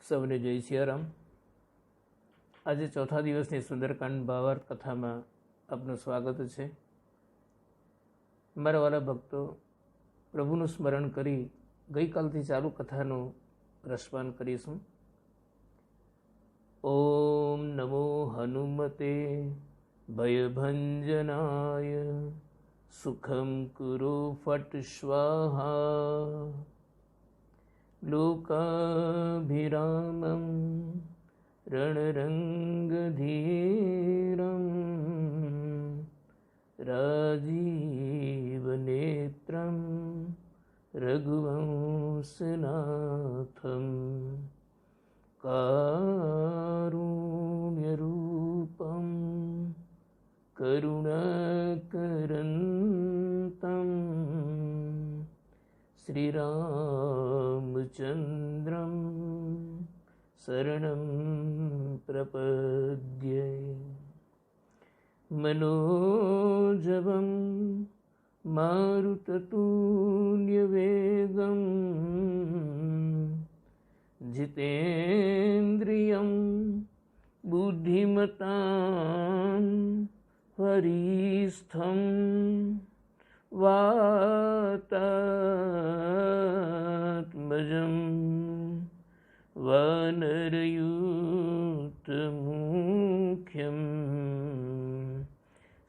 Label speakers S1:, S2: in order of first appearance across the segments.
S1: સૌને જય સિયારામ। આજે ચોથા દિવસની સુંદરકાંડ ભાવાર્થ કથામાં આપનું સ્વાગત છે। મારા વાલા ભક્તો, પ્રભુનું સ્મરણ કરી ગઈકાલથી ચાલુ કથાનું રસપાન કરીશું। ઓમ નમો હનુમતે ભયભંજનાય સુખમ કુરુ ફટ સ્વાહા લોકાભિરામં રણરંગધીરં રાજીવનેત્રં રઘુવંશનાથં કારુણ્યરૂપં કરુણાકરંતં શ્રીરામચંદ્રં શરણં પ્રપદ્યે। મનોજવં મારુતતુલ્યવેગં જીતેન્દ્રિયં બુદ્ધિમતાં વરિષ્ઠં વાતાત્મજં વાનરયુતમુખ્યં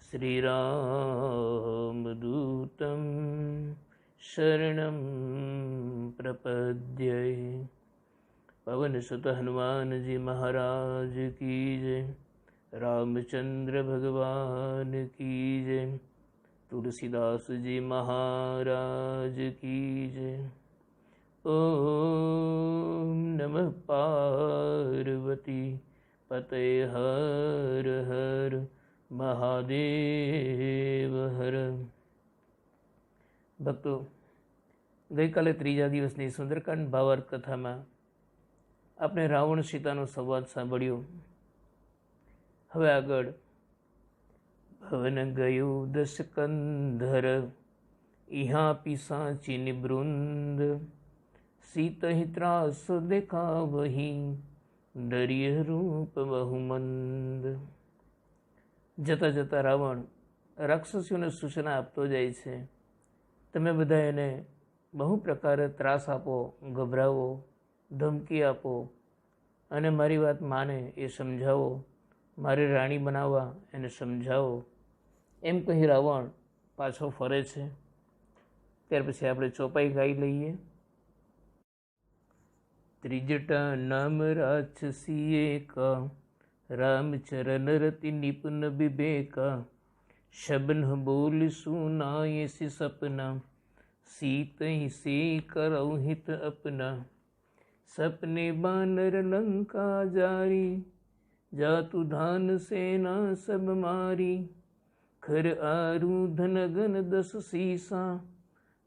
S1: શ્રીરામદૂतं શરણં પ્રપદ્યે। પવન સુત હનુમાનજી મહારાજ કી જય। રામચંદ્ર ભગવાન કી જય। तुलसीदास जी महाराज की जय। ओम नमः पार्वती पते हर हर महादेव हर। भक्तो, गईकाले त्रीजा दिवसनी सुंदरकांड भावार्थ कथामां आपणे रावण सीतानो संवाद सांभळ्यो। हवे आगळ भवन गयो दश कंधर इहा पिसाची निवृंद सीतहि त्रास देखावही डरिय रूप बहुमंद। जता जता रावण राक्षसीओने सूचना आपतो जाय छे, तमे बधा एने बहु प्रकारे त्रास आपो, गभरावो, धमकी आपो अने मारी वात माने ए समझावो, मारी राणी बनाववा एने समझावो, एम कही रावण पाछो फरे छे। त्यार पछी आपणे चौपाई गाई लईए। त्रिजटा नाम राक्षसी एका रामचरण रति निपुण विवेका शबन बोल सुनाए सि सपना सीत ही से करौ हित अपना सपने बानर लंका जारी जातु धान सेना सब मारी खर आरूधन गन दस सीसा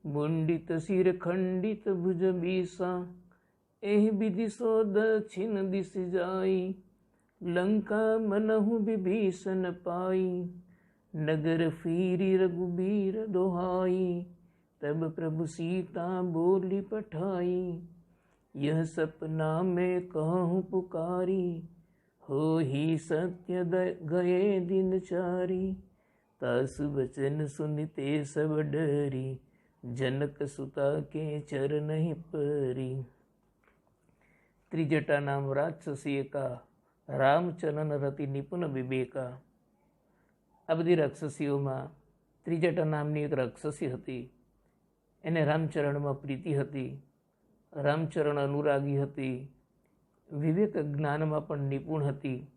S1: मुंडित सिर खंडित भुज बीसा एह विधि सो दक्षिण दिश जाई लंका मनहु विभीषण पाई नगर फिरी रघुबीर दोहाई तब प्रभु सीता बोली पठाई यह सपना में कहूँ पुकारी हो ही सत्य गए दिन चारी तासु वचन सुनिते सब डरी जनक सुता के चरण ही परी। त्रिजटा नाम राक्षसी एका रामचरण रति निपुण विवेका। आ बधी राक्षसीओमां त्रिजटा नामनी एक राक्षसी हती। एने रामचरणमां प्रीति हती, रामचरण अनुरागी हती, विवेक ज्ञाનમાં પણ નિપુણ હતી।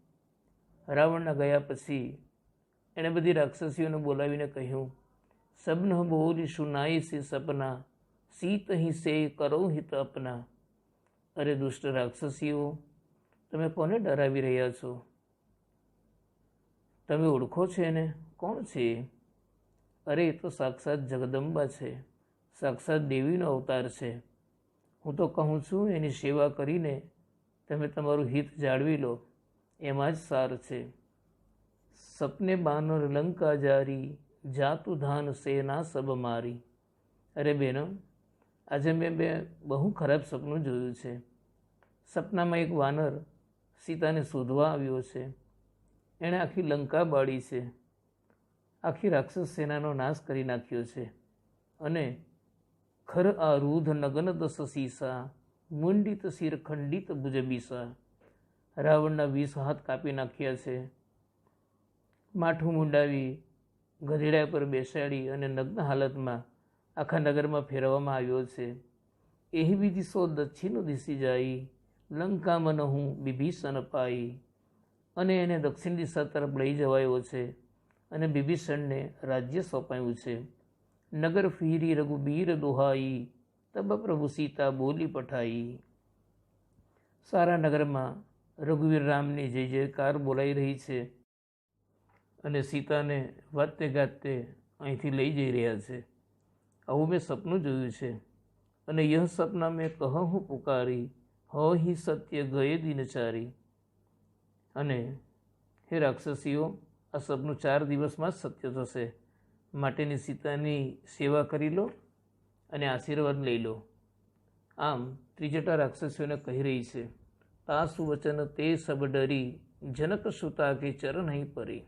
S1: રાવણના ગયા પછી એણે બધી રાક્ષસીઓને બોલાવીને કહ્યું, સબન બોલી સુનાઈ સે સપના સીત હી સે કરો હિત અપના। અરે દુષ્ટ રાક્ષસીઓ, તમે કોને ડરાવી રહ્યા છો? તમે ઓળખો છો એને? કોણ છે? અરે એ તો સાક્ષાત જગદંબા છે, સાક્ષાત દેવીનો અવતાર છે। હું તો કહું છું એની સેવા કરીને તમે તમારું હિત જાળવી લો, એમાં જ સાર છે। સપને બાનર લંકા જારી જાતુ ધાન સેના સબ મારી। અરે બહેનો, આજે મેં બે બહુ ખરાબ સપનું જોયું છે। સપનામાં એક વાનર સીતાને શોધવા આવ્યો છે. એણે આખી લંકા બાળી છે, આખી રાક્ષસ સેનાનો નાશ કરી નાખ્યો છે. અને ખર આરુધ નગન દસ સીસા, મુંડિત શિર ખંડિત ભુજબીસા. રાવણના 20 હાથ કાપી નાખ્યા છે, માથું મુંડાવી ગધેડા પર બેસાડી અને નગ્ન હાલતમાં આખા નગરમાં ફેરવવામાં આવ્યો છે. એહી વિધિ સો દક્ષિણ દિશી જાય, લંકામાં હું બિભીષણ પાઈ. અને એને દક્ષિણ દિશા તરફ લઈ જવાયો છે અને બિભીષણને રાજ્ય સોંપાયું છે. નગર ફીરી રઘુબીર દોહાઈ, તબ પ્રભુ સીતા બોલી પઠાઈ. સારા નગરમાં રઘુવીર રામની જય જયકાર બોલાઈ રહી છે અને સીતાને વાતે ગાતે અહીંથી લઈ જઈ રહ્યા છે. આવું મેં સપનું જોયું છે. અને યહ સપના મેં કહું પુકારી, હો હિ સત્ય ગયે દિનચારી. અને હે રાક્ષસીઓ, આ સપનું 4 દિવસમાં જ સત્ય થશે. માટેની સીતાની સેવા કરી લો અને આશીર્વાદ લઈ લો. આમ ત્રિજટા રાક્ષસીઓને કહી રહી છે. તાસુ વચન તે સબ ડરી, જનક સુતા કે ચરણ અહીં પરી.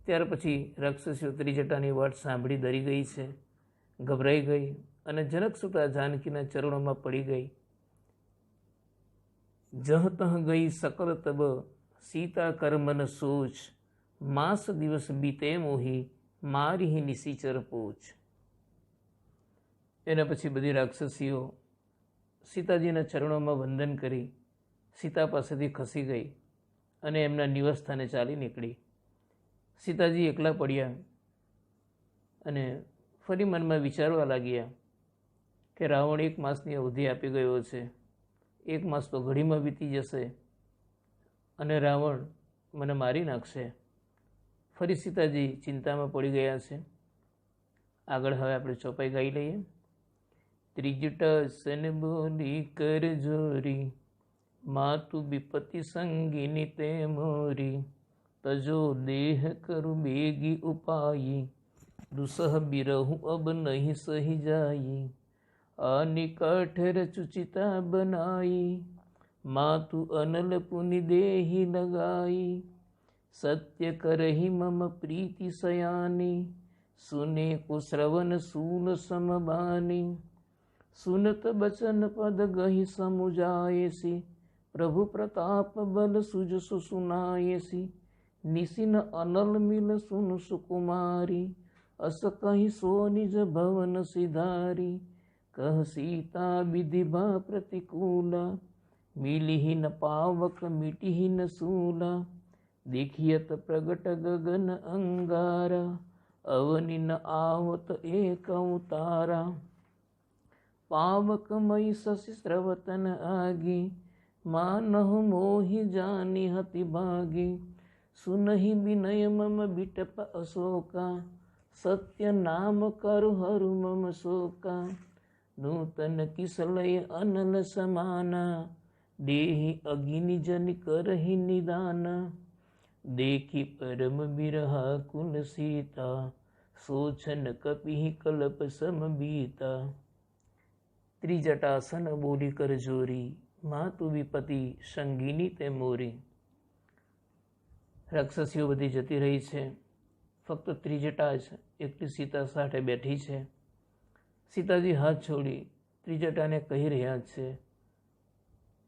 S1: ત્યાર પછી રાક્ષસીઓ ત્રિજટાની વાત સાંભળી ડરી ગઈ છે, ગભરાઈ ગઈ અને જનકસુતા જાનકીના ચરણોમાં પડી ગઈ. જહ તહ ગઈ સકલ તબ, સીતા કર્મન સોચ. માસ દિવસ બીતે મોહી, મારી નિશિચર પોચ. એના પછી બધી રાક્ષસીઓ સીતાજીના ચરણોમાં વંદન કરી સીતા પાસેથી ખસી ગઈ અને એમના નિવાસસ્થાને ચાલી નીકળી. સીતાજી એકલા પડ્યા અને ફરી મનમાં વિચારવા લાગ્યા કે રાવણ 1 માસની અવધિ આપી ગયો છે. 1 માસ તો ઘડીમાં વીતી જશે અને રાવણ મને મારી નાખશે. ફરી સીતાજી ચિંતામાં પડી ગયા છે. આગળ હવે આપણે ચોપાઈ ગાઈ લઈએ. ત્રિજટા સન બોલી કર જોરી, માતુ વિપતિ સંગીની તે મોરી. તજો દેહ કરુ બેગી ઉપાઈ, દુસહ બિરહું અબ નહીં સહી જાઈ. આની કાઠ રચુચિતા બનાઈ, માતુ અનલ પુનિ દેહી લગાઈ. સત્ય કરહી મમ પ્રીતિ સયાની, સુને કુશ્રવન સૂન સમબાની. સુનત બચન પદ ગહી સમુજાયસી, પ્રભુ પ્રતાપ બલ સુજસુ સુનાયસી. નિશિન અનલ મિલ સુન સુકુમારી, અસ કહી સો નિજ ભવન સિધારી. કહ સીતા વિધિભા પ્રતિકૂલા, મિલિહિ ન પાવક મિટિહિ ન સૂલા. देखियत प्रगट गगन अंगारा, अवनि न आवत एक अवतारा. पावकमयी शशि स्रवतन आगी, मानहु मोहि जानी हति भागी. सुनहि विनय मम बिटप अशोका, सत्य नाम करु हरु मम शोका. नूतन किसलय अनल समाना, देहि अगिनि जन करहि निदाना. देखी परम बिरहा कुल सीता, सोचन कपिहि कल्प सम बीता. त्रिजटासन बोली कर जोरी, मातु विपति संगीनी તે મોરી. રાક્ષસીઓ બધી જતી રહી છે. ફક્ત ત્રિજટા જ એકલી સીતા સાથે બેઠી છે. સીતાજી હાથ છોડી ત્રિજટાને કહી રહ્યા છે,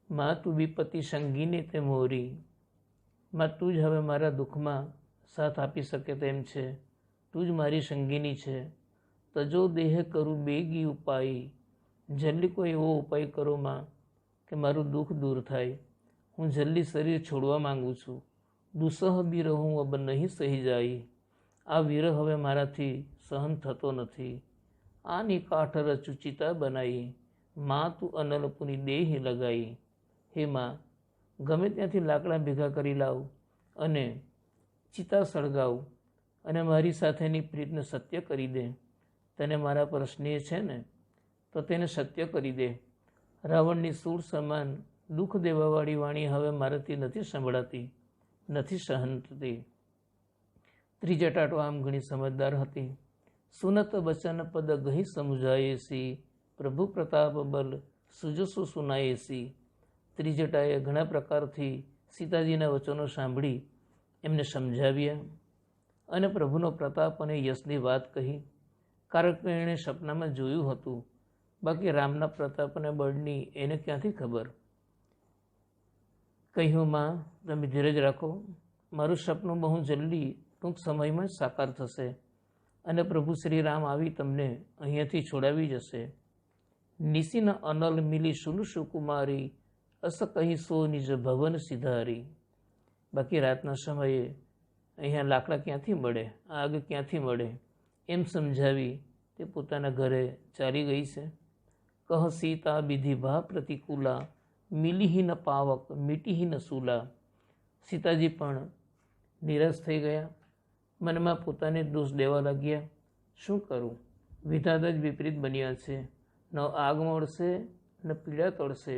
S1: માતુ વિપતિ સંગીની તે મોરી. માં તું જ હવે મારા દુઃખમાં સાથ આપી શકે તેમ છે. તું જ મારી સંગીની છે. તજો દેહ કરું બેગી ઉપાય, જલ્દી કોઈ એવો ઉપાય કરો માં કે મારું દુઃખ દૂર થાય. હું જલ્દી શરીર છોડવા માંગુ છું. દુસહ બિરહું અબ નહીં સહી જાય. આ વિરહ હવે મારાથી સહન થતો નથી. આની કાઠ રચુચિતા બનાવી, માં તું અનલ પુની દેહ લગાઈ. હે માં, ગમે ત્યાંથી લાકડા ભેગા કરી લાવ અને ચિતા સળગાવ અને મારી સાથેની પ્રીતને સત્ય કરી દે. તને મારા પર સ્નેહ છે ને, તો તેને સત્ય કરી દે. રાવણની સૂળ સમાન દુઃખ દેવાવાળી વાણી હવે મારાથી નથી સંભળાતી, નથી સહન થતી. ત્રિજટા તો આમ ઘણી સમજદાર હતી. સુનત વચન પદ ગહી સમુજાયેસી, પ્રભુ પ્રતાપ બલ સુજસુ સુનાયેસી. ત્રિજટાએ ઘણા પ્રકારથી સીતાજીના વચનો સાંભળી એમને સમજાવ્યા અને પ્રભુનો પ્રતાપ અને યશની વાત કહી, કારણ કે એણે સપનામાં જોયું હતું, બાકી રામના પ્રતાપ અને બળની એને ક્યાંથી ખબર. કહ્યું, માં તમે ધીરજ રાખો, મારું સપનું બહુ જલ્દી ટૂંક સમયમાં જ સાકાર થશે અને પ્રભુ શ્રી રામ આવી તમને અહીંયાથી છોડાવી જશે. નિશિન અનલ મિલી સુન સુકુમારી, અસ કહી સો નિજ ભવન સિધારી. બાકી રાતના સમયે અહીંયા લાકડા ક્યાંથી મળે, આગ ક્યાંથી મળે, એમ સમજાવી તે પોતાના ઘરે ચાલી ગઈ છે. કહ સીતા વિધિ ભા પ્રતિકૂલા, મિલીહી ન પાવક મીટીહી ન સૂલા. સીતાજી પણ નિરાશ થઈ ગયા, મનમાં પોતાને દોષ દેવા લાગ્યા. શું કરું, વિધાતા જ વિપરીત બન્યા છે. ન આગ મળશે ન પીડા તળશે.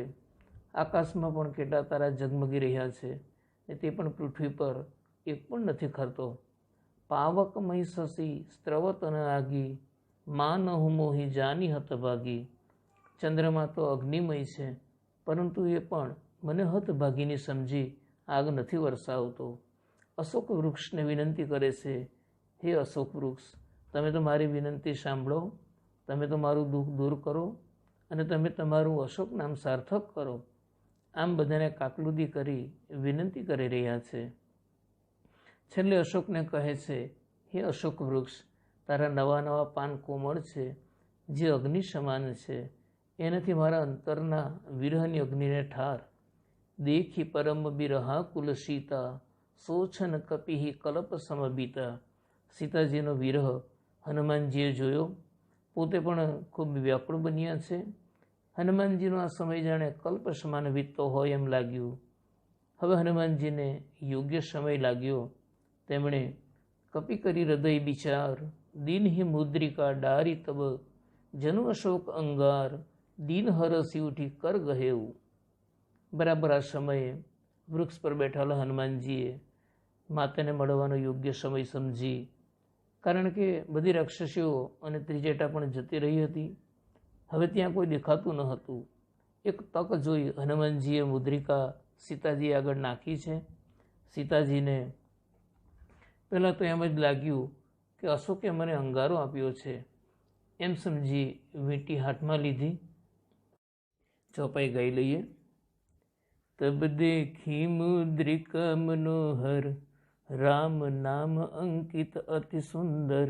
S1: આકાશમાં પણ કેટલા તારા ઝગમગી રહ્યા છે ને તે પણ પૃથ્વી પર એક પણ નથી ખરતો. પાવકમય શશી સ્ત્રવત ન આગી, મા ન હું મોહી જાની હતભાગી. ચંદ્રમા તો અગ્નિમય છે, પરંતુ એ પણ મને હતભાગીની સમજી આગ નથી વરસાવતો. અશોક વૃક્ષને વિનંતી કરે છે, હે અશોક વૃક્ષ, તમે તો મારી વિનંતી સાંભળો, તમે તો મારું દુઃખ દૂર કરો અને તમે તમારું અશોક નામ સાર્થક કરો. આમ બધાને કાકલુદી કરી વિનંતી કરી રહ્યા છે. છેલ્લે અશોકને કહે છે, હે અશોક વૃક્ષ, તારા નવા નવા પાન કોમળ છે, જે અગ્નિ સમાન છે, એનાથી મારા અંતરના વિરહની અગ્નિને ઠાર. દેખી પરમ બિરહા કુલ સીતા, સોછન કપિહી કલ્પ સમબીતા. સીતાજીનો વિરહ હનુમાનજીએ જોયો, પોતે પણ ખૂબ વ્યાકુળ બન્યા છે. હનુમાનજીનો આ સમય જાણે કલ્પ સમાન વીતતો હોય એમ લાગ્યું. હવે હનુમાનજીને યોગ્ય સમય લાગ્યો. તેમણે કપી કરી હૃદય વિચાર, દીનહી મુદ્રિકા ડારી તબ, જનુ અશોક અંગાર, દીન હરસી ઉઠી કર ગહેવું. બરાબર આ સમયે વૃક્ષ પર બેઠેલા હનુમાનજીએ માતાને મળવાનો યોગ્ય સમય સમજી, કારણ કે બધી રાક્ષસીઓ અને ત્રિજટા પણ જતી રહી હતી. હવે ત્યાં કોઈ દેખાતું ન હતું. એક તક જોઈ હનુમાનજીએ મુદ્રિકા સીતાજી આગળ નાખી છે. સીતાજીને પહેલાં તો એમ જ લાગ્યું કે અશોકે મને અંગારો આપ્યો છે, એમ સમજી વીંટી હાથમાં લીધી. ચોપાઈ ગાઈ લઈએ. તબ દેખી મુદ્રિકા મનોહર, રામ નામ અંકિત અતિ સુંદર.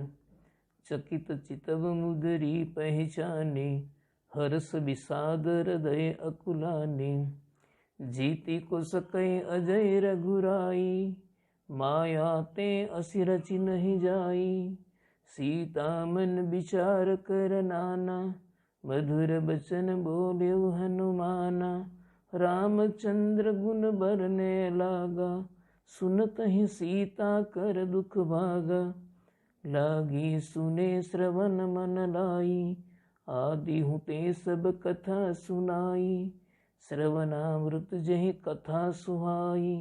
S1: ચકિત ચિતવ મુદરી પહેચાની, હર્ષ વિષાદ હૃદય અકુલાની. જીતી કો सकय अजय रघुराई, माया ते असि रचि नहीं जाई. सीता मन विचार कर नाना, मधुर बचन बोल्यो हनुमाना. रामचंद्र गुण बरने लागा, सुनत ही सीता कर दुख भागा. लागी सुने श्रवण मन लाई, आदि हूँ ते सब कथा सुनाई. श्रवणामृत जहि कथा सुहाई,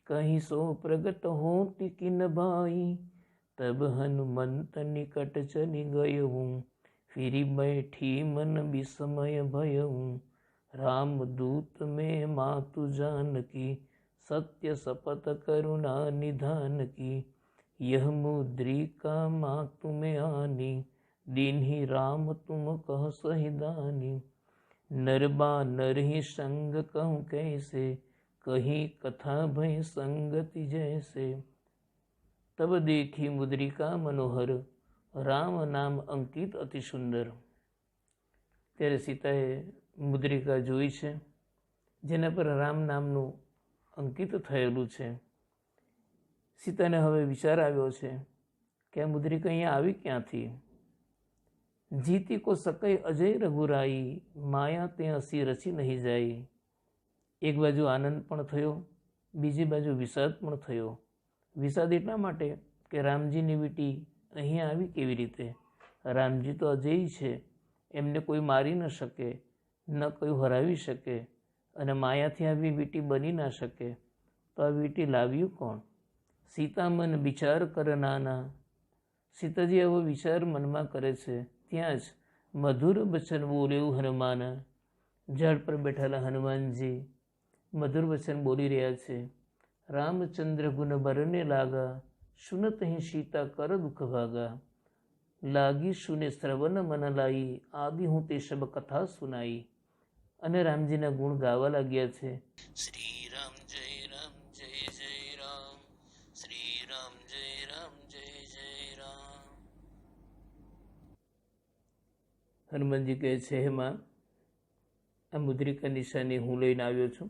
S1: कहीं सो प्रगट होती किन भाई. तब हनुमंत निकट चली गयहूँ, फिरी बैठी मन विस्मय भयहूँ. राम दूत में मातु जानकी, सत्य शपथ करुणा निधान की. यह मुद्रिका मातु में आनी, दीन्ही राम तुम कह सहिदानी. नरबा नर ही संग कहूँ कैसे, कही कथा भय संगति जैसे. तब देखी मुद्रिका मनोहर, राम नाम अंकित अति सुंदर. ત્યારે સીતાએ મુદ્રિકા જોઈ છે, જેના પર રામ નામનું અંકિત થયેલું છે. સીતાને હવે વિચાર આવ્યો છે કે આ મુદ્રિકા અહીંયા આવી ક્યાંથી. જીતી કો सकय अजय रघुराई, माया ते असी रची नहीं जाई. એક બાજુ આનંદ પણ થયો, બીજી બાજુ વિષાદ પણ થયો. વિષાદ એટલા માટે કે રામજીની વીંટી અહીંયા આવી કેવી રીતે. રામજી તો અજેય છે, એમને કોઈ મારી ન શકે, ન કોઈ હરાવી શકે, અને માયાથી આવી વીંટી બની ના શકે. તો આ વીંટી લાવ્યું કોણ? સીતા મન વિચાર કર નાના. સીતાજી આવો વિચાર મનમાં કરે છે, ત્યાં જ મધુર બચન બોલ્યું હનુમાન. ઝાડ પર બેઠેલા હનુમાનજી મધુર વચન બોલી રહ્યા છે. રામચંદ્ર ગુણ બરને લાગા, સુનત અહીં સીતા કર દુઃખ ભાગા. લાગી સુને શ્રવણ મન લાઈ, આદિ હું તે સબ કથા સુનાઈ. અને રામજીના ગુણ ગાવા લાગ્યા છે. શ્રી રામ જય જય રામ, શ્રી રામ જય જય રામ. હનુમાનજી કહે છે, હે માં, આ મુદ્રિકા નિશાની હું લઈને આવ્યો છું.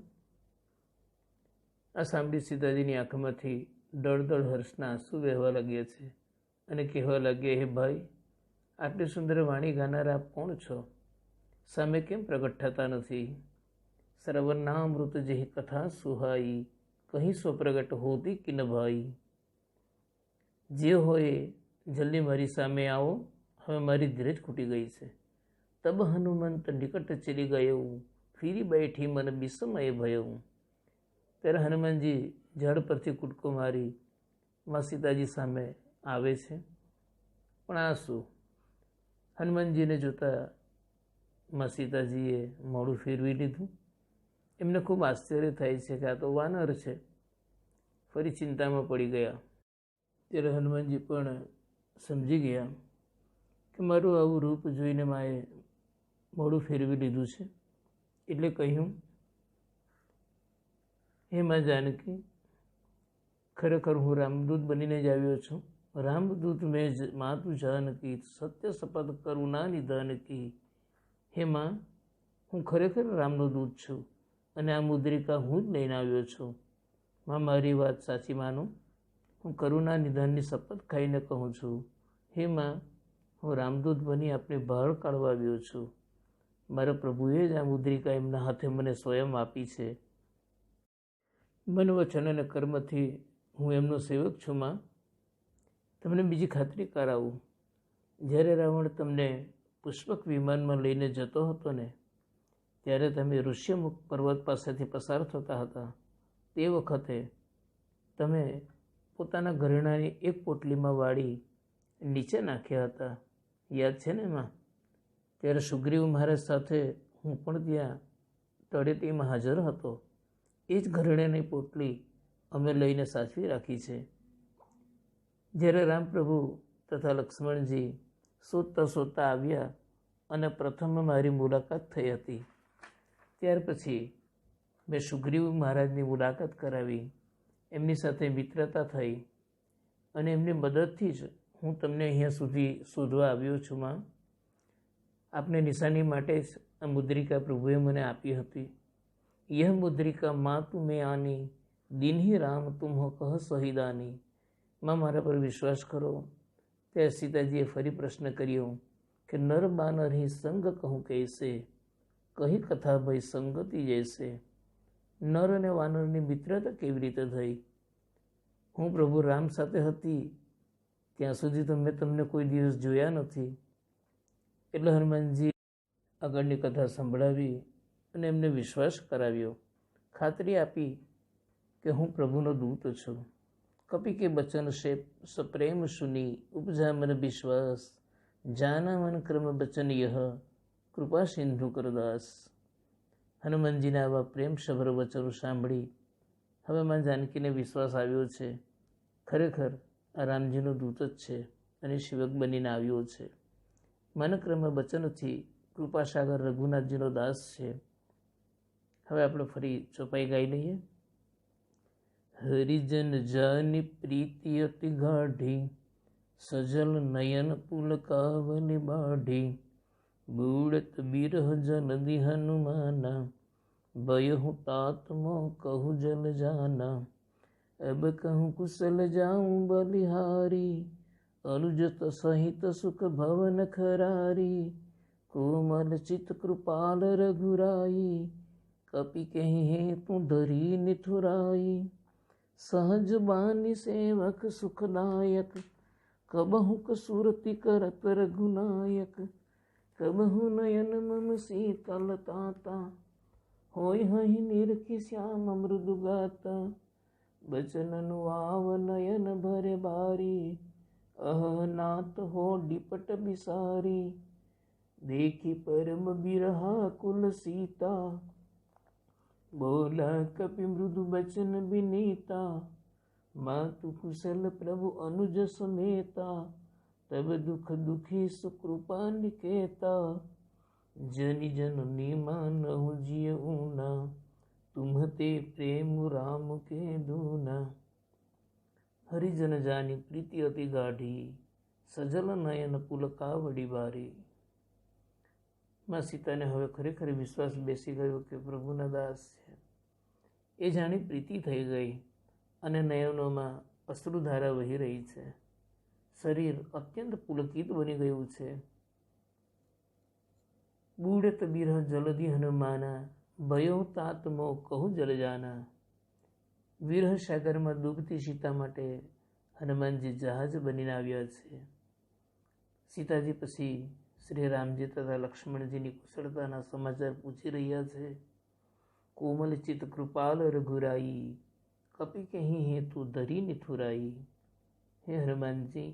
S1: આ સાંભળી સીતાજીની આંખમાંથી દળદળ હર્ષના આંસુ વહેવા લાગ્યા છે અને કહેવા લાગ્યા, હે ભાઈ, આટલી સુંદર વાણી ગાનારા આપ કોણ છો? સામે કેમ પ્રગટ થતા નથી? શ્રવણનામૃત જેહી કથા સુહાઈ, કહી સો પ્રગટ હોતી કે ન ભાઈ. જે હોય જલ્દી મારી સામે આવો, હવે મારી ધીરજ ખૂટી ગઈ છે. તબ હનુમંત નિકટ ચલી ગયું, ફીરી બેઠી મન વિસ્મય ભયું. ત્યારે હનુમાનજી ઝાડ પરથી કૂદકો મારી માં સીતાજી સામે આવે છે. પણ આ શું? હનુમાનજીને જોતા માં સીતાજીએ મોઢું ફેરવી લીધું. એમને ખૂબ આશ્ચર્ય થાય છે કે આ તો વાનર છે. ફરી ચિંતામાં પડી ગયા. ત્યારે હનુમાનજી પણ સમજી ગયા કે મારું આવું રૂપ જોઈને માએ મોઢું ફેરવી લીધું છે. એટલે કહ્યું, હે માં જાનકી, ખરેખર હું રામદૂત બનીને જ આવ્યો છું. રામદૂત મેં માતું જાનકી, સત્ય શપથ કરુણા નિધાન કી. હે માં, હું ખરેખર રામનો દૂત છું અને આ મુદ્રિકા હું જ લઈને આવ્યો છું. માં, મારી વાત સાચી માનો. હું કરુણા નિધાનની શપથ ખાઈને કહું છું. હે માં, હું રામદૂત બની આપને બહાર કાઢવા આવ્યો છું. મારા પ્રભુએ જ આ મુદ્રિકા એમના હાથે મને સ્વયં આપી છે. મન, વચન અને કર્મથી હું એમનો સેવક છું. માં, તમને બીજી ખાતરી કરાવું. જ્યારે રાવણ તમને પુષ્પક વિમાનમાં લઈને જતો હતો ને, ત્યારે તમે ઋષ્યમુખ પર્વત પાસેથી પસાર થતા હતા. તે વખતે તમે પોતાના ઘરેણાની એક પોટલીમાં વાળી નીચે નાખ્યા હતા. યાદ છે ને એમાં? ત્યારે સુગ્રીવ મહારાજ સાથે હું પણ ત્યાં તળેટીમાં હાજર હતો. એ જ ઘરેણાની પોટલી અમે લઈને સાચવી રાખી છે. જ્યારે રામપ્રભુ તથા લક્ષ્મણજી શોધતા શોધતા આવ્યા અને પ્રથમ મારી મુલાકાત થઈ હતી, ત્યાર પછી મેં સુગ્રીવ મહારાજની મુલાકાત કરાવી, એમની સાથે મિત્રતા થઈ અને એમની મદદથી જ હું તમને અહીંયા સુધી શોધવા આવ્યો છું. માં, આપને નિશાની માટે જ આ મુદ્રિકા પ્રભુએ મને આપી હતી. यह मुद्रिका माँ तुम्हें आनी, दिन ही राम तुम हो कह सहिदानी. માં, મારા પર વિશ્વાસ કરો. ત્યારે સીતાજીએ ફરી પ્રશ્ન કર્યો કે નર બાનર હી સંગ કહું કૈસે, કહી કથા ભય સંગતિ જૈસે. નર અને વાનરની મિત્રતા કેવી રીતે થઈ? હું પ્રભુ રામ સાથે હતી ત્યાં સુધી તો મેં તમને કોઈ દિવસ જોયા નથી. એટલે હનુમાનજી આગળની કથા સંભળાવી અને એમને વિશ્વાસ કરાવ્યો. ખાતરી આપી કે હું પ્રભુનો દૂત છું. કપિ કે બચન સે સપ્રેમ સુની, ઉપજા મન વિશ્વાસ, જાના મન ક્રમ બચન યહ, કૃપા સિંધુ કરદાસ. હનુમાનજીના આવા પ્રેમસભર વચનો સાંભળી હવે માં જાનકીને વિશ્વાસ આવ્યો છે. ખરેખર આ રામજીનો દૂત જ છે અને સેવક બનીને આવ્યો છે. મનક્રમ બચનથી કૃપાસાગર રઘુનાથજીનો દાસ છે. હવે આપણે ફરી ચોપાઈ ગાઈ લઈએ. હરિજન જાની પ્રીતિ અતિ ગાઢી, સજલ નયન પુલકાવની બાઢી, બુડત બિરહ જન દી હનુમાના, ભયહુ તાતમો કહું જલ જાના. અબ કહું કુશલ જાઉં બલિહારી, અનુજત સહિત સુખ ભવન ખરારી, કોમલ ચિત કૃપાલ રઘુરાઈ, કપિ કહી હે તું ધરી નિથુરાઈ. સહજ બાની સેવક સુખદાયક, કબહુ કસુરતી કરત રઘુનાયક. કબહુ નયન મમ શીતલ તાતા, હોય હહી નિરખી શ્યામ મૃદુ ગાતા. બચનનું આવ નયન ભરે બારી, અહનાથ હો ડિપટ બિસારી. દેખી પરમ બિરહા કુલ સીતા, बोला कपि मृदु बचन विनीता, मातु कुशल प्रभु अनुज समेता, तब दुख दुखी सुकृपा निकेता, जनि जननी मानहु जिय ऊना, तुम्हते प्रेम राम के दूना। हरिजन जानी प्रीति अति गाढ़ी, सजल नयन पुलकावड़ी बारी। માં સીતાને હવે ખરેખર વિશ્વાસ બેસી ગયો કે પ્રભુના દાસ છે. એ જાણી પ્રીતિ થઈ ગઈ અને નયનોમાં અશ્રુધારા વહી રહી છે. શરીર અત્યંત પુલકિત બની ગયું છે. બૂઢત બિરહ જલધિ હનુમાના, ભયો તાતમો કહું જલ જાના. વિરહ સાગરમાં ડૂબતી સીતા માટે હનુમાનજી જહાજ બનીને આવ્યા છે. સીતાજી પછી શ્રી રામજી તથા લક્ષ્મણજીની કુશળતાના સમાચાર પૂછી રહ્યા છે. કોમલ ચિત કૃપાલ રઘુરાઈ, કપી કહી હેતુ ધરી નિથુરાઈ. હે હનુમાનજી,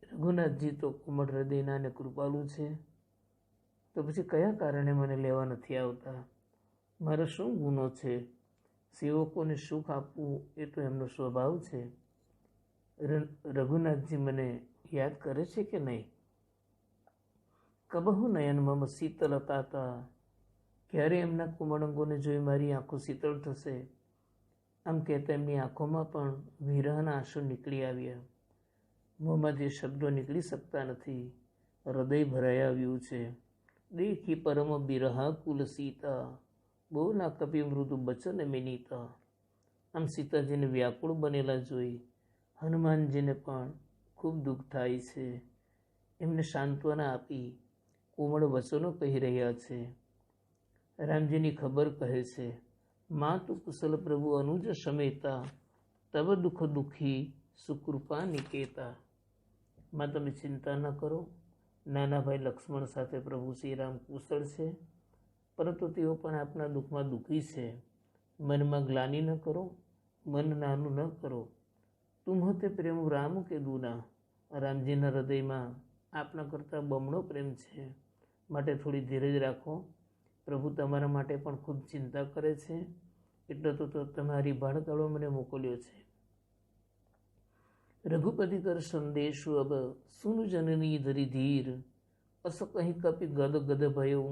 S1: રઘુનાથજી તો કોમળ હૃદયના અને કૃપાલુ છે, તો પછી કયા કારણે મને લેવા નથી આવતા? મારો શું ગુનો છે? સેવકોને સુખ આપવું એ તો એમનો સ્વભાવ છે. રઘુનાથજી મને યાદ કરે છે કે નહીં? કબહુ નયન મમ શીતલતાતા, ક્યારે એમના કોમળ અંગોને જોઈ મારી આંખો શીતળ થશે? આમ કહેતા એમની આંખોમાં પણ વિરહના આંસુ નીકળી આવ્યા. મોંમાંથી શબ્દો નીકળી શકતા નથી. હૃદય ભરાઈ આવ્યું છે. દેખી પરમ બિરહા કુલ સીતા, બોલા કપી મૃદુ બચન મિનીતા. આમ સીતાજીને વ્યાકુળ બનેલા જોઈ હનુમાનજીને પણ ખૂબ દુઃખ થાય છે. એમને સાંત્વના આપી કોમળ વચનો કહી રહ્યા છે. રામજીની ખબર કહે છે. માતુ કુશલ પ્રભુ અનુજ સમેતા, તબ દુઃખ દુઃખી સુકૃપા નિકેતા. માં તમે ચિંતા ન કરો, નાના ભાઈ લક્ષ્મણ સાથે પ્રભુ શ્રી રામ કુશળ છે, પરંતુ તેઓ પણ આપના દુઃખમાં દુઃખી છે. મનમાં ગ્લાનિ ન કરો, મન નાનું ન કરો. તુમ્હતે પ્રેમ રામ કે દૂના. રામજીના હૃદયમાં આપના કરતાં બમણો પ્રેમ છે, માટે થોડી ધીરજ રાખો. પ્રભુ તમારા માટે પણ ખૂબ ચિંતા કરે છે, એટલે તો તમારી ભાડકાળો મને મોકલ્યો છે. રઘુપતિ કર સંદેશુ અબ, સુન જનની ધરી ધીર, અસ કહી કપી ગદ ગદ ભયો,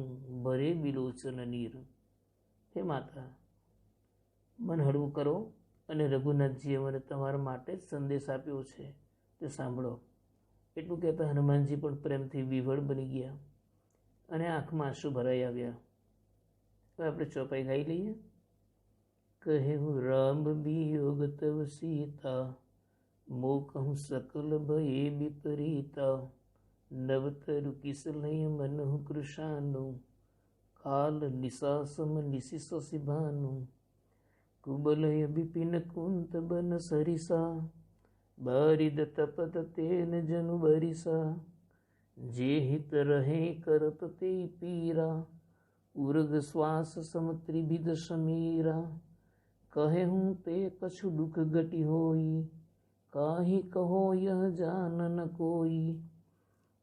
S1: ભરે બિલોચન નીર. હે માતા, મન હળવું કરો અને રઘુનાથજીએ મને તમારા માટે જ સંદેશ આપ્યો છે, તે સાંભળો. એટલું કહેતા હનુમાનજી પણ પ્રેમથી વિવળ બની ગયા અને આંખમાં આંસુ ભરાઈ આવ્યા. હવે આપણે ચોપાઈ ગાઈ લઈએ. કહે હું રામ વિયોગ તવ સીતા, મો કહું સકલ ભયે વિપરીતા. નવતરુ કિસ લય મનહુ કૃષાનું, કાલ નિશાસમ નિશિષ ભાનું. કુબલય બિપિન કુંત બન સરિસા, બારિદ તપત તેન જનુ બરિસા. જે હિત રહે કરત તે પીરા, ઉર્ગ શ્વાસ સમ ત્રિવિધ સમીરા. કહે હું તે કछु દુઃખ ઘટી હોઈ, કાહી કહો યહ જાન ન કોઈ.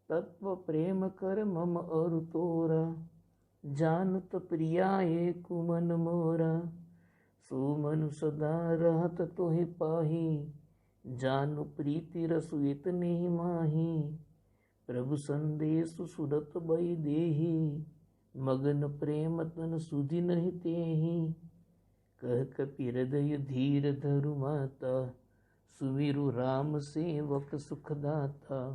S1: તત્વ પ્રેમ કર મમ અરુ તોરા, જાનત પ્રિયાએ કુમન મોરા. સુમनु સદા રહત તોહિ પાહી, જાનુ પ્રીતિ રસુ ઇતને માહી. પ્રભુ સંદેશુ સુરત બઈ દેહી, મગન પ્રેમ તન સુધી નહીં તેહી. કહ કપી હૃદય ધીર ધરુ માતા, સુમિરુ રામ સેવક સુખદાતા.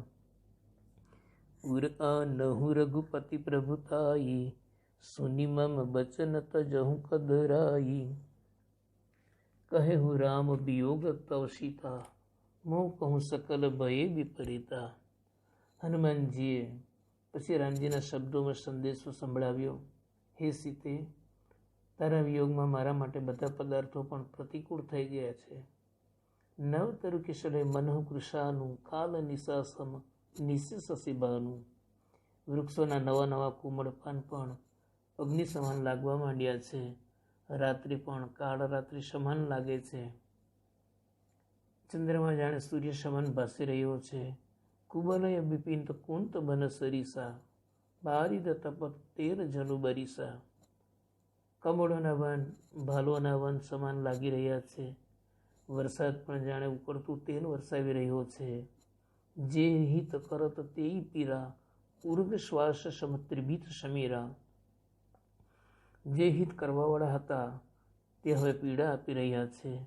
S1: ઉર નહુ રઘુપતિ પ્રભુતાઈ, સુનિ મમ બચન તજહુ કદરાઈ. કહે હું રામ વિયોગ તવ સીતા, મોં કહું સકલ ભયે વિપરીતા. હનુમાનજીએ પછી રામજીના શબ્દોમાં સંદેશો સંભળાવ્યો. હે સીતે, તારા વિયોગમાં મારા માટે બધા પદાર્થો પણ પ્રતિકૂળ થઈ ગયા છે. નવતરુ કિશોરે મનઃ કૃષાનું, કાલ નિશાસમ નિશિષિભાનું. વૃક્ષોના નવા નવા કોમળ પાન પણ અગ્નિ સમાન લાગવા માંડ્યા છે. રાત્રિ પણ કાળ રાત્રિ સમાન લાગે છે. ચંદ્રમાં જાણે સૂર્ય સમાન ભાસી રહ્યો છે. કુબલય બિપિન કુંત બન સરિસા, બારિદ તપત તેર જનુ બરિસા. કમળોના વન ભાલોના વન સમાન લાગી રહ્યા છે. વરસાદ પણ જાણે ઉકળતું તેલ વરસાવી રહ્યો છે. જે હિત કરત તે પીરા ઉર્ગ શ્વાસ સમત્રિભીત સમીરા. જે હિત કરવાવાળા હતા તે હવે પીડા આપી રહ્યા છે.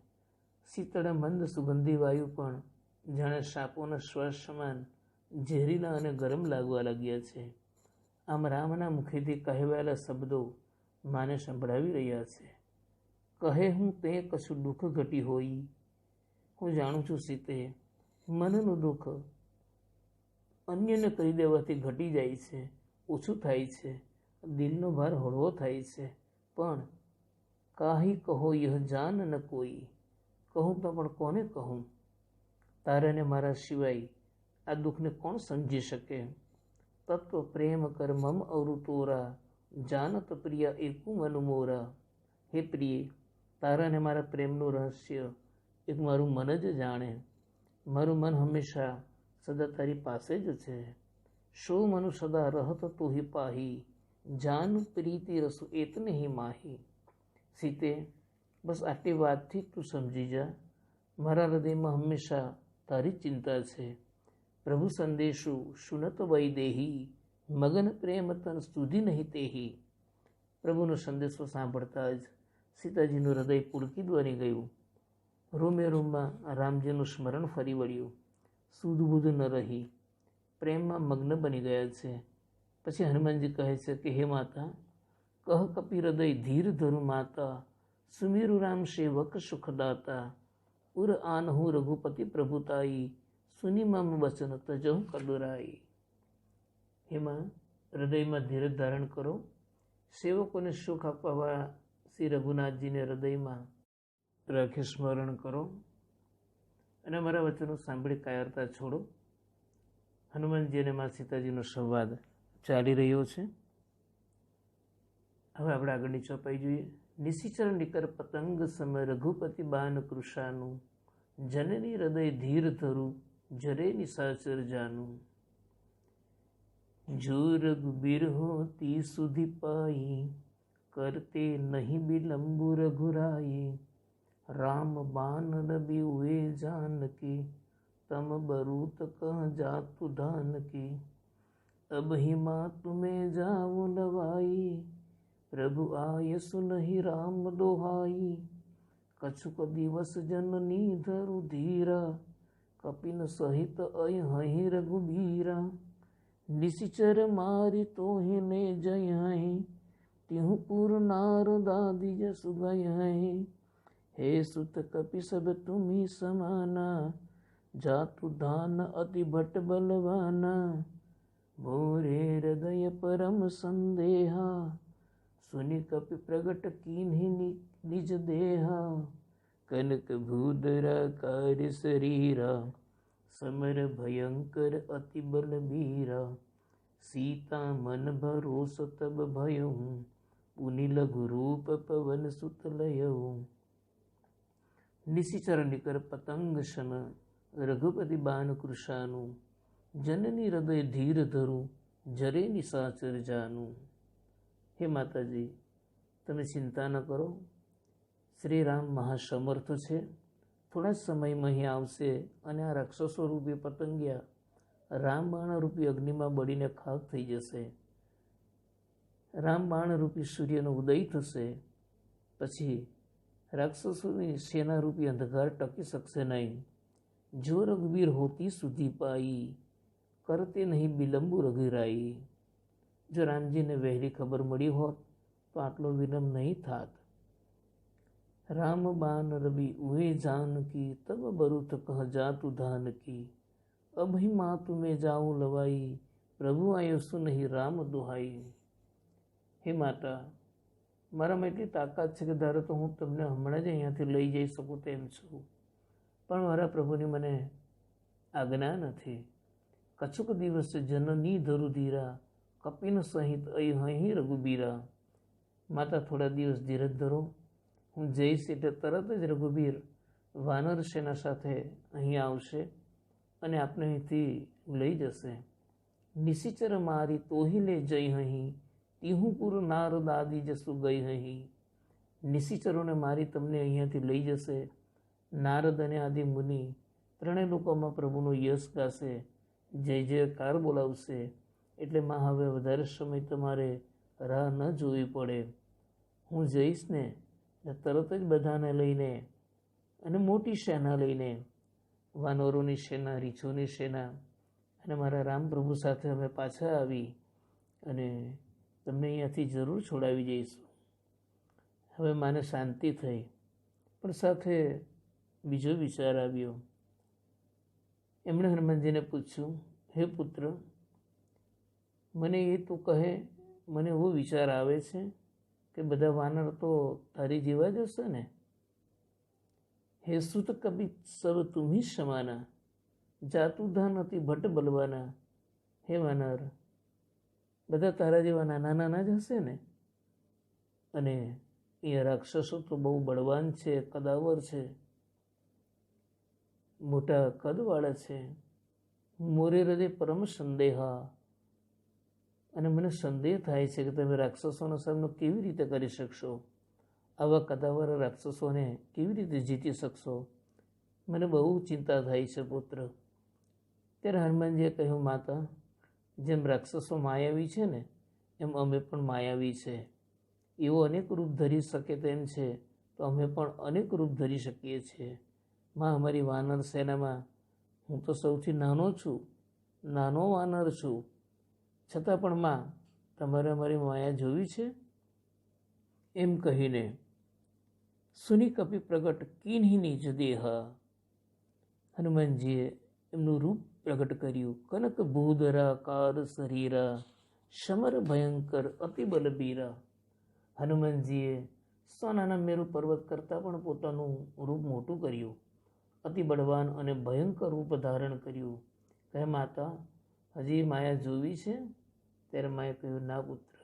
S1: શીતળ મંદ સુગંધી વાયુ પણ જાણે સાપોના શ્વાસ સમાન ઝેરીલા અને ગરમ લાગવા લાગ્યા છે. આમ રામના મુખેથી કહેવાયેલા શબ્દો માને સંભળાવી રહ્યા છે. કહે હું તે કશું દુઃખ ઘટી હોય. હું જાણું છું સીતે, મનનું દુઃખ અન્યને કહી દેવાથી ઘટી જાય છે, ઓછું થાય છે, દિલનો ભાર હળવો થાય છે. પણ કાહી કહો યહ જાન ન કોઈ. કહું તો પણ કોને કહું? તારાને મારા સિવાય આ દુઃખને કોણ સમજી શકે? તત્વ પ્રેમ કર મમ અવરુ તોરા, જાનત પ્રિયા એકુ મન મોરા. હે પ્રિય, તારાને મારા પ્રેમનું રહસ્ય એક મારું મન જ જાણે. મારું મન હંમેશા સદા તારી પાસે જ છે. શો મનુ સદા રહત તુહિ પાહી, જાન પ્રીતિ રસુ એતને હિ માહી. સીતે, બસ આટલી વાતથી તું સમજી જા. મારા હૃદયમાં હંમેશા તારી ચિંતા છે. પ્રભુ સંદેશુ સુનત વૈદેહી, મગન પ્રેમ તન સુધી નહીં તેહી. પ્રભુનો સંદેશો સાંભળતા જ સીતાજીનું હૃદય પુલકિત બની ગયું. રોમે રોમમાં રામજીનું સ્મરણ ફરી વળ્યું. સુધબુધ ન રહી, પ્રેમમાં મગ્ન બની ગયા છે. પછી હનુમાનજી કહે છે કે હે માતા, કહ કપી હૃદય ધીર ધરુ માતા, સુમેરુ રામ સેવક સુખદાતા. ઉર આનહુ રઘુપતિ પ્રભુતાઈ, સુની મમ વચન તજહુ કડુરાઈ. હેમાં હૃદયમાં ધીરજ ધારણ કરો. સેવકોને સુખ આપવા શ્રી રઘુનાથજીને હૃદયમાં રાખી સ્મરણ કરો અને અમારા વચનો સાંભળી કાયરતા છોડો. હનુમાનજી અને મા સીતાજીનો સંવાદ ચાલી રહ્યો છે. હવે આપણે આગળની ચોપાઈ જોઈએ. નિશિચર નિકર પતંગ સમ રઘુપતિ બાન કૃષાનું, જનની હૃદય ધીર ધરું જરે નિશાચર જાનું. જો રઘુબીર હોતી સુધી પાઈ, કરતે નહીં બિલંબુ રઘુરાઈ. રામ બાન રબી हुए जानकी, तम बरूत कह जातु धान की. अब ही माँ तुम्हें जाऊं लवाई, प्रभु आय सुनहि राम दोहाई. कछुक दिवस जननी धरु धीरा, कपिन सहित अहि रघुबीरा. निशिचर मारी तोहिने जय हैं, तिहु पुर नार दादी जसु गय हैं. हे सुत कपि सब तुम्ही समाना, जातु धान अति भट बलवाना. मोरे हृदय परम संदेहा, सुनि कपि प्रगट कीन्हि निज देहा. कनक भूधरा कार्य शरीरा, समर भयंकर अति बलबीरा. सीता मन भरोस तब भयउ, पुनि लघु रूप पवन सुत लयउ. निशिचर निकर पतंग सन, रघुपति बान कृषाનું. જનની હૃદય ધીર ધરું જરે નિશાચર જાનું. હે માતાજી, તમે ચિંતા ન કરો. શ્રી રામ મહાસમર્થ છે. થોડા જ સમયમાં અહીં આવશે અને આ રાક્ષસો રૂપી પતંગિયા રામબાણ રૂપી અગ્નિમાં બળીને ખાક થઈ જશે. રામબાણ રૂપી સૂર્યનો ઉદય થશે. પછી રાક્ષસોની સેના રૂપી અંધકાર ટકી શકશે નહીં. જો રઘુવીર હોતી સુધી પાઈ, કરતે નહીં બિલંબુ રઘુરાઈ. જો રામજીને વહેલી ખબર મળી હોત તો આટલો વિલંબ નહીં થાત. રામ બાન રવિ ઉહે જાનકી, તબ બરુથ કહ જાતુ ધાનકી. અભી માં તુમે જાઉં લવાઈ, પ્રભુ આયો સુનહિ રામ દુહાઈ. હે માતા, મારામાં એટલી તાકાત છે કે ધારો તો હું તમને હમણાં જ અહીંયાથી લઈ જઈ શકું તેમ છું, પણ મારા પ્રભુની મને આજ્ઞા નથી. કછુક દિવસ જનની ધરુ ધીરા, કપિન સહિત અહીં રઘુબીરા. માતા, થોડા દિવસ ધીરજ ધરો. હું જઈશ એટલે તરત જ રઘુબીર વાનર સેના સાથે અહીં આવશે અને આપને અહીંથી લઈ જશે. નિશિચર મારી તોહી લે જઈ અહીં, તિહુપુર નાર દાદી જસુ ગઈ અહીં. નિશિચરોને મારી તમને અહીંયાથી લઈ જશે. નારદ અને આદિ મુનિ ત્રણેય લોકોમાં પ્રભુનો યશ ગાશે, જય જયકાર બોલાવશે. એટલે માં હવે વધારે સમય તમારે રાહ ન જોવી પડે. હું જઈશ ને તરત જ બધાને લઈને અને મોટી સેના લઈને, વાનરોની સેના, રીછોની સેના, અને મારા રામપ્રભુ સાથે અમે પાછા આવી અને તમને અહીંયાથી જરૂર છોડાવી જઈશું. હવે માને શાંતિ થઈ, પણ સાથે બીજો વિચાર આવ્યો. એમણે હનુમાનજીને પૂછ્યું, હે પુત્ર, મને એ તું કહે, મને એવો વિચાર આવે છે કે બધા વાનર તો તારી જેવા જ હશે ને? હે સુત કપિ સબ તુમ્હી સમાના, જાતુધા નથી ભટ્ટ બલવાના. હે વાનર, બધા તારા જેવા નાના નાના જ હશે ને? અને એ રાક્ષસો તો બહુ બળવાન છે, કદાવર છે, મોટા કદવાળા છે. મોરે હૃદય પરમ સંદેહા, અને મને સંદેહ થાય છે કે તમે રાક્ષસોનો સામનો કેવી રીતે કરી શકશો? આવા કદાવર રાક્ષસોને કેવી રીતે જીતી શકશો? મને બહુ ચિંતા થાય છે પુત્ર. ત્યારે હનુમાનજીએ કહ્યું, માતા, જેમ રાક્ષસો માયાવી છે ને, એમ અમે પણ માયાવી છે. એવો અનેક રૂપ ધરી શકે તેમ છે, તો અમે પણ અનેક રૂપ ધરી શકીએ છીએ. માં, અમારી વાનર સેનામાં હું તો સૌથી નાનો છું, નાનો વાનર છું, છતાં પણ માં, તમારે અમારી માયા જોવી છે? એમ કહીને સુની કપી પ્રગટ કિન્હી નિજ દેહા, હનુમાનજીએ એમનું રૂપ પ્રગટ કર્યું. કનક ભૂધરાકાર શરીરા, સમર ભયંકર અતિ બલબીરા. હનુમાનજીએ સોનાના મેરુ પર્વત કરતાં પણ પોતાનું રૂપ મોટું કર્યું, અતિ બળવાન અને ભયંકર રૂપ ધારણ કર્યું. કહે, માતા, હજી માયા જોવી છે? ત્યારે માએ કહ્યું, ના પુત્ર,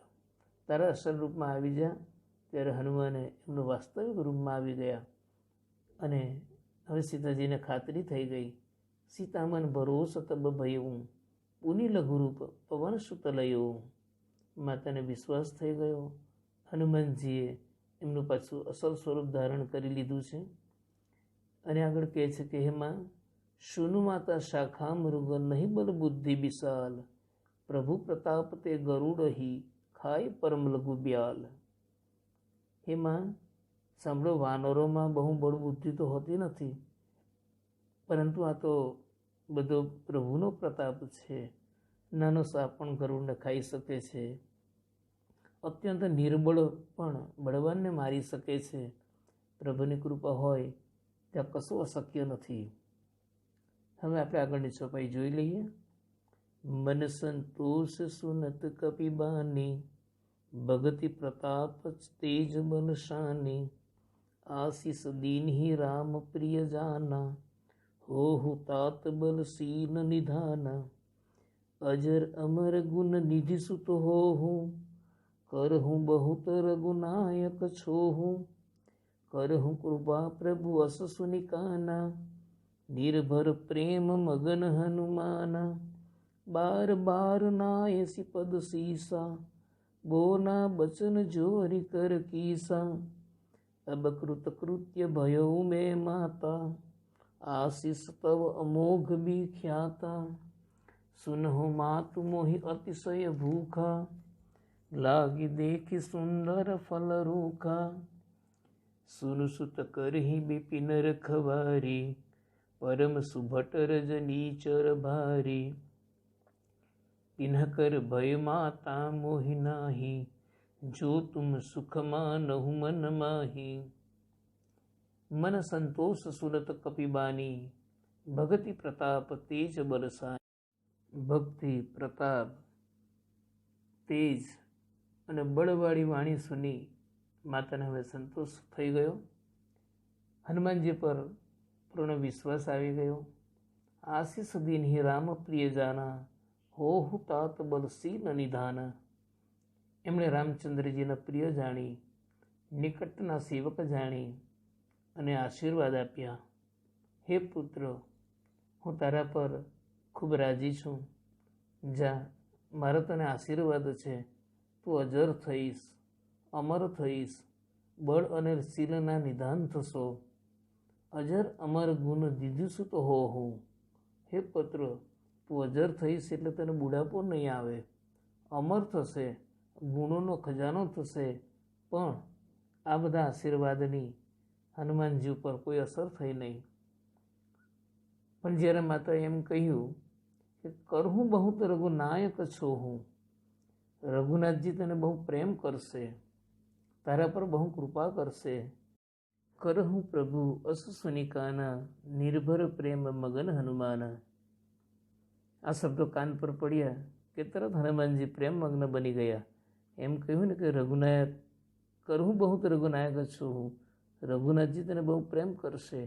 S1: તારા અસલ રૂપમાં આવી જા. ત્યારે હનુમાને એમનું વાસ્તવિક રૂપમાં આવી ગયા. અને હવે સીતાજીને ખાતરી થઈ ગઈ. સીતામન ભરોસ તબ ભયું, પુનિ લઘુરૂપ પવન સુતલયો. માતાને વિશ્વાસ થઈ ગયો. હનુમાનજીએ એમનું પાછું અસલ સ્વરૂપ ધારણ કરી લીધું છે. અને આગળ કહે છે કે, હે માં, સુનુ માતા શાખા મૃગ નહીં બલ બુદ્ધિ વિશાલ, પ્રભુ પ્રતાપ તે ગરુડહી ખાય પરમ લઘુ બ્યાલ. હે માં, સાંભળો, વાનરોમાં બહુ બળ બુદ્ધિ તો હોતી નથી, પરંતુ આ તો બધો પ્રભુનો પ્રતાપ છે. નાનો સાપ પણ ગરુડને ખાઈ શકે છે. અત્યંત નિર્બળ પણ બળવાનને મારી શકે છે. પ્રભુની કૃપા હોય ત્યાં કશું અશક્ય નથી. હવે આપણે આગળની ચોપાઈ જોઈ લઈએ. મન સંતોષ સુનત કપિબાની, ભગતિ પ્રતાપ તેજ બલ શાની, આશીષ દીનહી રામ પ્રિય જાના, હોહુ तात બલ સીન નિધાના, અજર અમર ગુણ નિધિ સુત હોહું, કરહું બહુત રઘુનાયક છોહું, કરહું કૃપા પ્રભુ અસ સુનિકાના, નિર્ભર પ્રેમ મગન હનુમાના, બાર બાર નાયસી પદ સીસા, બોના બચન જોરી કર કીસા, અબ કૃત કૃત્ય ભયો મેં માતા, આશીષ તવ અમોઘ વિખ્યાતા, સુનહો માતુ મોહી અતિશય ભૂખા, લાગી દેખી સુંદર ફલ રૂખા, સુન સુત કરહી બિપિન રખવારી, પરમ સુભટ રજની ચર ભારી, તિન્હકર ભય માતા મોहि નાહી, જો તુમ સુખ માનહુ મન માહી. મન સંતોષ સુરત કપિબાની, ભક્તિ પ્રતાપ તેજ બરસાની. ભક્તિ, પ્રતાપ, તેજ અને બળવાળી વાણી સુની માતાને હવે સંતોષ થઈ ગયો. હનુમાનજી પર પૂર્ણ વિશ્વાસ આવી ગયો. આશીષ દીનહી રામ પ્રિય જાના, હોહુ तात બલ સીન નિધાના. એમણે રામચંદ્રજીના પ્રિય જાણી, નિકટના સેવક જાણી અને આશીર્વાદ આપ્યા. હે પુત્ર, હું તારા પર ખૂબ રાજી છું. જા, મારા તને આશીર્વાદ છે. તું અજર થઈશ, અમર થઈશ, બળ અને શીલના નિધાન થશો. અજર અમર ગુણ દીધું તો હો હું. હે પુત્ર, તું અજર થઈશ એટલે તને બુઢાપો નહીં આવે, અમર થશે, ગુણોનો ખજાનો થશે. પણ આ બધા આશીર્વાદની હનુમાનજી ઉપર કોઈ અસર થઈ નહીં. પણ જ્યારે માતાએ એમ કહ્યું કે કરહું બહુ તો રઘુનાયક છો હું, રઘુનાથજી તને બહુ પ્રેમ કરશે, તારા પર બહુ કૃપા કરશે. કરહું પ્રભુ અસ સુનિકાના, નિર્ભર પ્રેમ મગન હનુમાન. આ શબ્દો કાન પર પડ્યા કે તરત હનુમાનજી પ્રેમમગ્ન બની ગયા. એમ કહ્યું ને કે રઘુનાયક, કરહું બહુ તો રઘુનાયક છું હું, રઘુનાથજી તને બહુ પ્રેમ કરશે.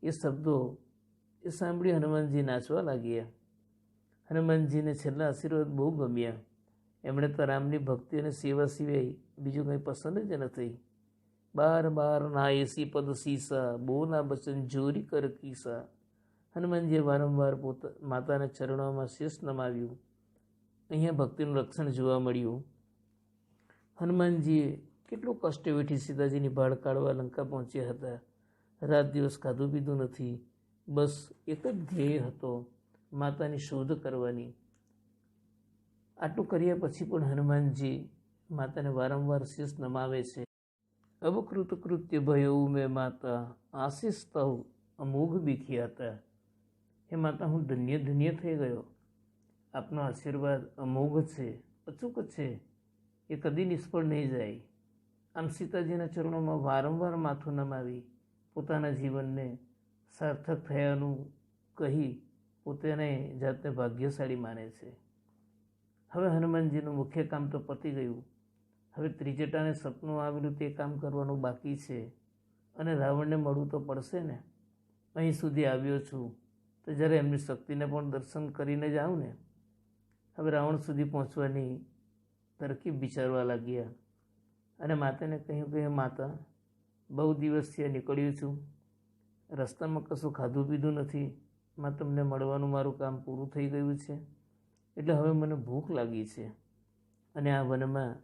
S1: એ શબ્દો એ સાંભળી હનુમાનજી નાચવા લાગ્યા. હનુમાનજીને છેલ્લા આશીર્વાદ બહુ ગમ્યા. એમણે તો રામની ભક્તિ અને સેવા સિવાય બીજું કંઈ પસંદ જ નથી. બાર બાર નાયસી પદ સીસા, બોના બચન જોરી કર કીસા. હનુમાનજીએ વારંવાર માતાના ચરણોમાં શીશ નમાવ્યું. અહીંયા ભક્તિનું લક્ષણ જોવા મળ્યું. હનુમાનજીએ કેટલું કષ્ટ વેઠી સીતાજીની ભાળ કાઢવા લંકા પહોંચ્યા હતા. રાત દિવસ ખાધું પીધું નથી, બસ એક જ ધ્યેય હતો, માતાની શોધ કરવાની. આટલું કર્યા પછી પણ હનુમાનજી માતાને વારંવાર શીશ નમાવે છે. અવકૃત કૃત્ય ભયો મેં માતા, આશીષ તવ અમોઘ બીખ્યાતા. હે માતા, હું ધન્ય ધન્ય થઈ ગયો. આપનો આશીર્વાદ અમોઘ છે, અચૂક છે, એ કદી નિષ્ફળ નહીં જાય. આમ સીતાજીના ચરણોમાં વારંવાર માથું નમાવી પોતાના જીવનને સાર્થક થયાનું કહી પોતાને જાતને ભાગ્યશાળી માને છે. હવે હનુમાનજીનું મુખ્ય કામ તો પતી ગયું. હવે ત્રિજટાને સપનું આવેલું તે કામ કરવાનું બાકી છે. અને રાવણને મળવું તો પડશે ને. અહીં સુધી આવ્યો છું તો જ્યારે એમની શક્તિને પણ દર્શન કરીને જ આવું ને. હવે રાવણ સુધી પહોંચવાની તરકીબ વિચારવા લાગ્યા. અને માતાને કહ્યું કે માતા, બહુ દિવસથી નીકળ્યું છું, રસ્તામાં કશું ખાધું પીધું નથી, માં તમને મળવાનું મારું કામ પૂરું થઈ ગયું છે, એટલે હવે મને ભૂખ લાગી છે. અને આ વનમાં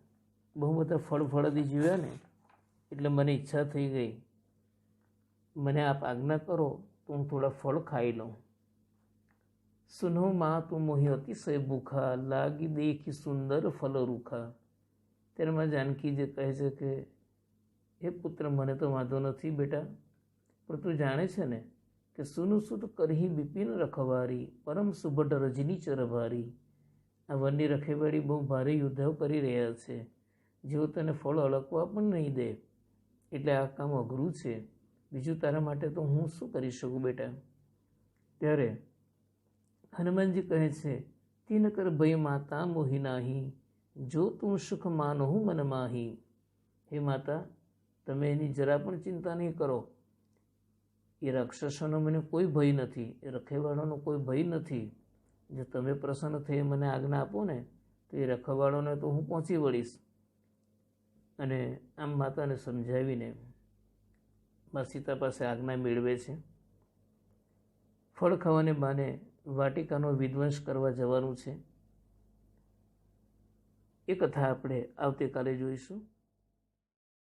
S1: બહુ બધા ફળફળાદી જોયા ને, એટલે મને ઈચ્છા થઈ ગઈ, મને આપ આજ્ઞા કરો તો હું થોડા ફળ ખાઈ લઉં. સુનો માં તું મોહી અતિશય ભૂખા, લાગી દેખી સુંદર ફલ રૂખા. ત્યારે માં જાનકીજી કહે છે કે હે પુત્ર, મને તો વાંધો નથી બેટા, પણ તું જાણે છે ને કે સુનું સુત કરહી બિપિન રખવારી, પરમ સુભટ રજની ચરભારી. આ વનની રખેવાળી બહુ ભારે યુદ્ધો કરી રહ્યા છે, જેઓ તને ફળ અળકવા પણ નહીં દે, એટલે આ કામ અઘરું છે. બીજું તારા માટે તો હું શું કરી શકું બેટા. ત્યારે હનુમાનજી કહે છે, તીન કર ભય માતા મોહી નાહી, જો તું સુખ માનહું મન માહી. હે માતા, તમે એની જરા પણ ચિંતા નહીં કરો. એ રાક્ષસોનો મને કોઈ ભય નથી, એ રખેવાળોનો કોઈ ભય નથી. જો તમે પ્રસન્ન થઈ મને આજ્ઞા આપો ને તો એ રખવાળોને તો હું પહોંચી વળીશ. અને આમ માતાને સમજાવીને મા સીતા પાસે આજ્ઞા મેળવે છે. ફળ ખાવાને બહાને વાટિકાનો વિધ્વંસ કરવા જવાનું છે. એ કથા આપણે આવતીકાલે જોઈશું.